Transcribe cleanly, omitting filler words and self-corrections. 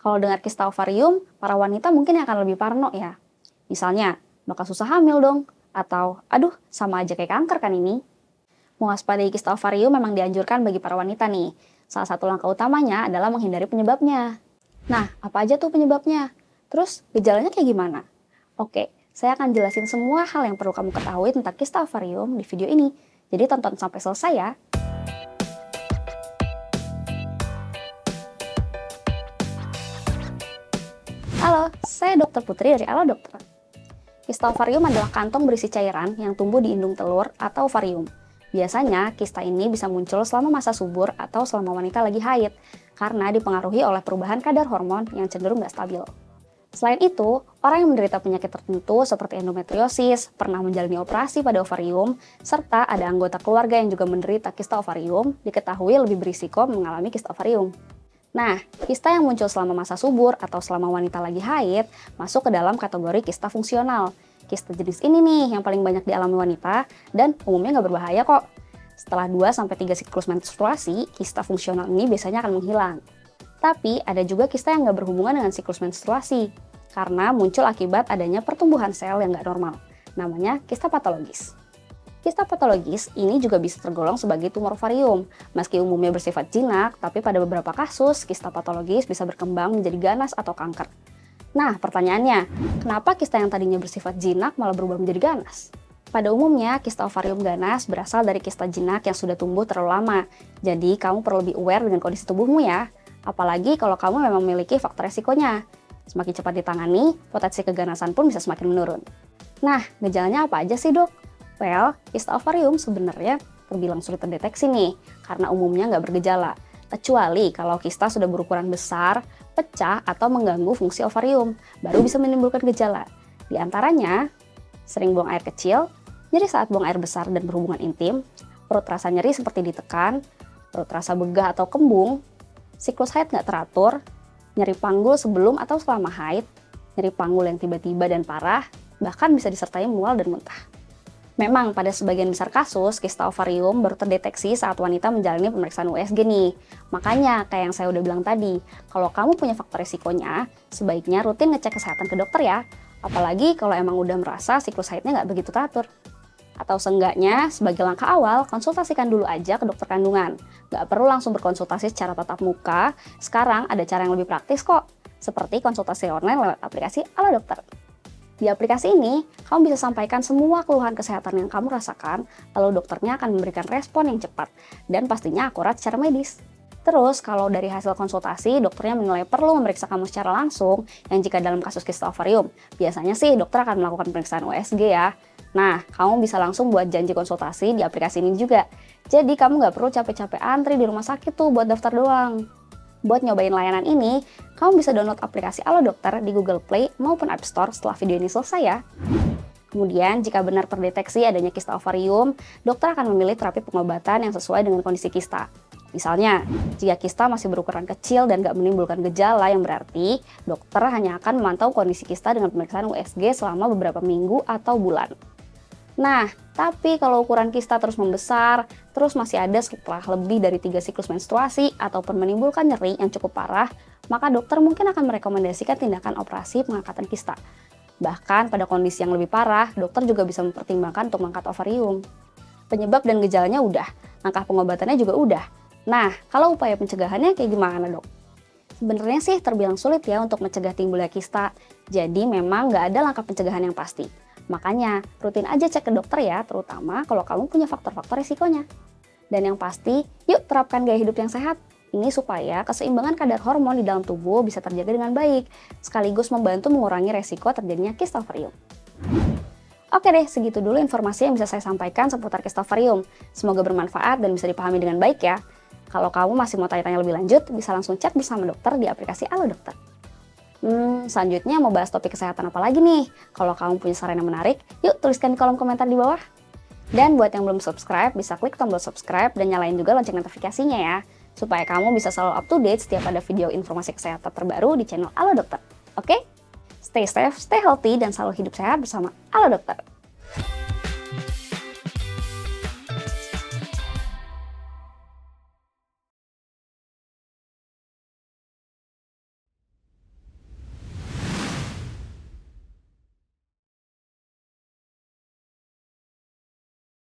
Kalau dengar kista ovarium, para wanita mungkin akan lebih parno ya. Misalnya, bakal susah hamil dong. Atau, aduh, sama aja kayak kanker kan ini. Mewaspadai kista ovarium memang dianjurkan bagi para wanita nih. Salah satu langkah utamanya adalah menghindari penyebabnya. Nah, apa aja tuh penyebabnya? Terus, gejalanya kayak gimana? Oke, saya akan jelasin semua hal yang perlu kamu ketahui tentang kista ovarium di video ini. Jadi tonton sampai selesai ya. Halo, saya Dr. Putri dari Halo Dokter. Kista ovarium adalah kantong berisi cairan yang tumbuh di indung telur atau ovarium. Biasanya, kista ini bisa muncul selama masa subur atau selama wanita lagi haid, karena dipengaruhi oleh perubahan kadar hormon yang cenderung nggak stabil. Selain itu, orang yang menderita penyakit tertentu seperti endometriosis, pernah menjalani operasi pada ovarium, serta ada anggota keluarga yang juga menderita kista ovarium, diketahui lebih berisiko mengalami kista ovarium. Nah, kista yang muncul selama masa subur atau selama wanita lagi haid masuk ke dalam kategori kista fungsional. Kista jenis ini nih yang paling banyak dialami wanita dan umumnya nggak berbahaya kok. Setelah 2-3 siklus menstruasi, kista fungsional ini biasanya akan menghilang. Tapi ada juga kista yang nggak berhubungan dengan siklus menstruasi karena muncul akibat adanya pertumbuhan sel yang nggak normal. Namanya kista patologis. Kista patologis ini juga bisa tergolong sebagai tumor ovarium. Meski umumnya bersifat jinak, tapi pada beberapa kasus, kista patologis bisa berkembang menjadi ganas atau kanker. Nah, pertanyaannya, kenapa kista yang tadinya bersifat jinak malah berubah menjadi ganas? Pada umumnya, kista ovarium ganas berasal dari kista jinak yang sudah tumbuh terlalu lama. Jadi, kamu perlu lebih aware dengan kondisi tubuhmu ya. Apalagi kalau kamu memang memiliki faktor resikonya. Semakin cepat ditangani, potensi keganasan pun bisa semakin menurun. Nah, gejalanya apa aja sih dok? Well, kista ovarium sebenarnya terbilang sulit terdeteksi nih, karena umumnya nggak bergejala. Kecuali kalau kista sudah berukuran besar, pecah, atau mengganggu fungsi ovarium, baru bisa menimbulkan gejala. Di antaranya, sering buang air kecil, nyeri saat buang air besar dan berhubungan intim, perut rasa nyeri seperti ditekan, perut rasa begah atau kembung, siklus haid nggak teratur, nyeri panggul sebelum atau selama haid, nyeri panggul yang tiba-tiba dan parah, bahkan bisa disertai mual dan muntah. Memang pada sebagian besar kasus, kista ovarium baru terdeteksi saat wanita menjalani pemeriksaan USG nih. Makanya, kayak yang saya udah bilang tadi, kalau kamu punya faktor risikonya, sebaiknya rutin ngecek kesehatan ke dokter ya. Apalagi kalau emang udah merasa siklus haidnya nggak begitu teratur. Atau seenggaknya, sebagai langkah awal, konsultasikan dulu aja ke dokter kandungan. Nggak perlu langsung berkonsultasi secara tatap muka, sekarang ada cara yang lebih praktis kok. Seperti konsultasi online lewat aplikasi Halo Dokter. Di aplikasi ini, kamu bisa sampaikan semua keluhan kesehatan yang kamu rasakan, lalu dokternya akan memberikan respon yang cepat, dan pastinya akurat secara medis. Terus, kalau dari hasil konsultasi, dokternya menilai perlu memeriksa kamu secara langsung, yang jika dalam kasus kista ovarium, biasanya sih dokter akan melakukan pemeriksaan USG ya. Nah, kamu bisa langsung buat janji konsultasi di aplikasi ini juga. Jadi, kamu nggak perlu capek-capek antri di rumah sakit tuh buat daftar doang. Buat nyobain layanan ini, kamu bisa download aplikasi Halo Dokter di Google Play maupun App Store setelah video ini selesai ya. Kemudian, jika benar terdeteksi adanya kista ovarium, dokter akan memilih terapi pengobatan yang sesuai dengan kondisi kista. Misalnya, jika kista masih berukuran kecil dan nggak menimbulkan gejala yang berarti, dokter hanya akan memantau kondisi kista dengan pemeriksaan USG selama beberapa minggu atau bulan. Nah, tapi kalau ukuran kista terus membesar, terus masih ada setelah lebih dari 3 siklus menstruasi ataupun menimbulkan nyeri yang cukup parah, maka dokter mungkin akan merekomendasikan tindakan operasi pengangkatan kista. Bahkan pada kondisi yang lebih parah, dokter juga bisa mempertimbangkan untuk mengangkat ovarium. Penyebab dan gejalanya udah, langkah pengobatannya juga udah. Nah, kalau upaya pencegahannya kayak gimana dok? Sebenarnya sih terbilang sulit ya untuk mencegah timbulnya kista, jadi memang nggak ada langkah pencegahan yang pasti. Makanya, rutin aja cek ke dokter ya, terutama kalau kamu punya faktor-faktor risikonya. Dan yang pasti, yuk terapkan gaya hidup yang sehat. Ini supaya keseimbangan kadar hormon di dalam tubuh bisa terjaga dengan baik, sekaligus membantu mengurangi resiko terjadinya kista ovarium. Oke deh, segitu dulu informasi yang bisa saya sampaikan seputar kista ovarium. Semoga bermanfaat dan bisa dipahami dengan baik ya. Kalau kamu masih mau tanya-tanya lebih lanjut, bisa langsung chat bersama dokter di aplikasi Halo Dokter. Selanjutnya mau bahas topik kesehatan apa lagi nih? Kalau kamu punya saran yang menarik, yuk tuliskan di kolom komentar di bawah. Dan buat yang belum subscribe, bisa klik tombol subscribe dan nyalain juga lonceng notifikasinya ya, supaya kamu bisa selalu up to date setiap ada video informasi kesehatan terbaru di channel Halo Dokter. Oke? Stay safe, stay healthy, dan selalu hidup sehat bersama Halo Dokter.